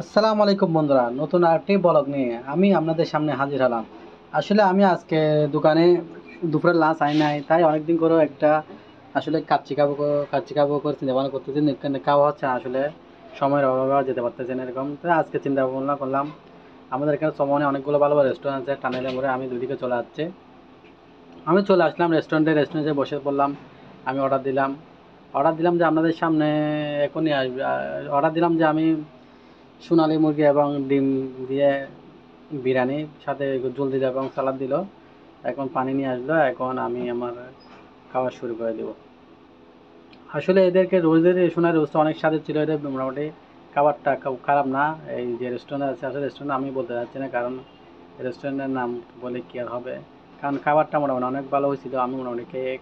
আসসালামু আলাইকুম বন্ধুরা, নতুন আরেকটি ব্লগ নিয়ে আমি আপনাদের সামনে হাজির হলাম। আসলে আমি আজকে দোকানে দুপুরের লাঞ্চ আই নাই, তাই অনেকদিন করে একটা আসলে কাচ্চি খাবো করে চিন্তা ভাবনা করতেছি, কিন্তু খাওয়া হচ্ছে না। আসলে সময়ের অভাবে আর যেতে পারতেছি না এরকম। তো আজকে চিন্তা ভাবনা করলাম, আমাদের এখানে সমনে অনেকগুলো ভালো ভালো রেস্টুরেন্ট আছে, টানেলের মোড়ে আমি দুদিকে চলে যাচ্ছে। আমি চলে আসলাম রেস্টুরেন্টে বসে পড়লাম। আমি অর্ডার দিলাম যে আপনাদের সামনে এখনই আসবে। অর্ডার দিলাম যে আমি সোনালী মুরগি এবং ডিম দিয়ে বিরিয়ানি, সাথে ঝোল দিল এবং সালাদ দিল। এখন পানি নিয়ে আসলো, এখন আমি আমার খাওয়া শুরু করে দেবো। আসলে এদেরকে রোজের সোনার রোজটা অনেক স্বাদের ছিল, এদের মোটামুটি খাবারটা খারাপ না। এই যে রেস্টুরেন্ট আছে, আসলে রেস্টুরেন্ট আমি বলতে চাচ্ছি না, কারণ রেস্টুরেন্টের নাম বলে কি আর হবে। কারণ খাবারটা মোটামুটি অনেক ভালো হয়েছিল, আমি মোটামুটি খেয়ে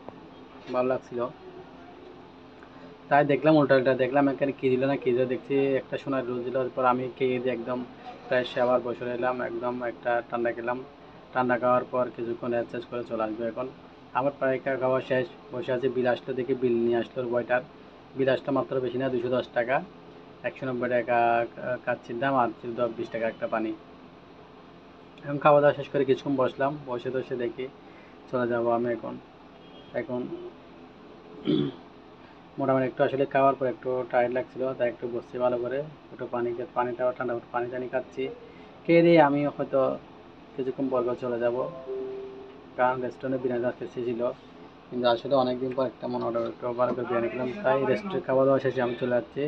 ভালো লাগছিল। তাই দেখলাম, উল্টা দেখলাম এখানে কী দিল না কী দিল, দেখছি একটা সোনার রোল দিল। তারপর আমি খেয়ে দিয়ে একদম ফ্রেশ আবার বসে রইলাম, একদম একটা ঠান্ডা খেলাম। ঠান্ডা খাওয়ার পর কিছুক্ষণ রেস্ট করে চলে আসবো। এখন আমার প্রায় খাওয়া শেষ, বসে আছে। বিল আসলো, দেখি বিল নিয়ে আসলো বয়টার। বিল আসলো মাত্র বেশি না, 210 টাকা। 190 টাকা কাচ্ছির দাম, আর ছিল 20 টাকা একটা পানি। এখন খাওয়া দাওয়া শেষ করে কিছুক্ষণ বসলাম, বসে দেখি চলে যাব আমি এখন। এখন মোটামুটি একটু আসলে খাওয়ার পর একটু টায়ার্ড লাগছিল, তাই একটু বসছি ভালো করে। একটু পানিটা ঠান্ডা করে পানি টানি খাচ্ছি। খেয়ে দিয়ে আমি হয়তো কিছুক্ষণ পর চলে যাব, কারণ রেস্টুরেন্টে বিরিয়ানি আসতে ছিল। কিন্তু আসলে অনেকদিন পর একটা মনে অর্ডার একটু ভালো করে বিরিয়ানি খেলাম, তাই রেস্টুরেন্ট খাওয়া দাওয়া শেষে আমি চলে যাচ্ছি।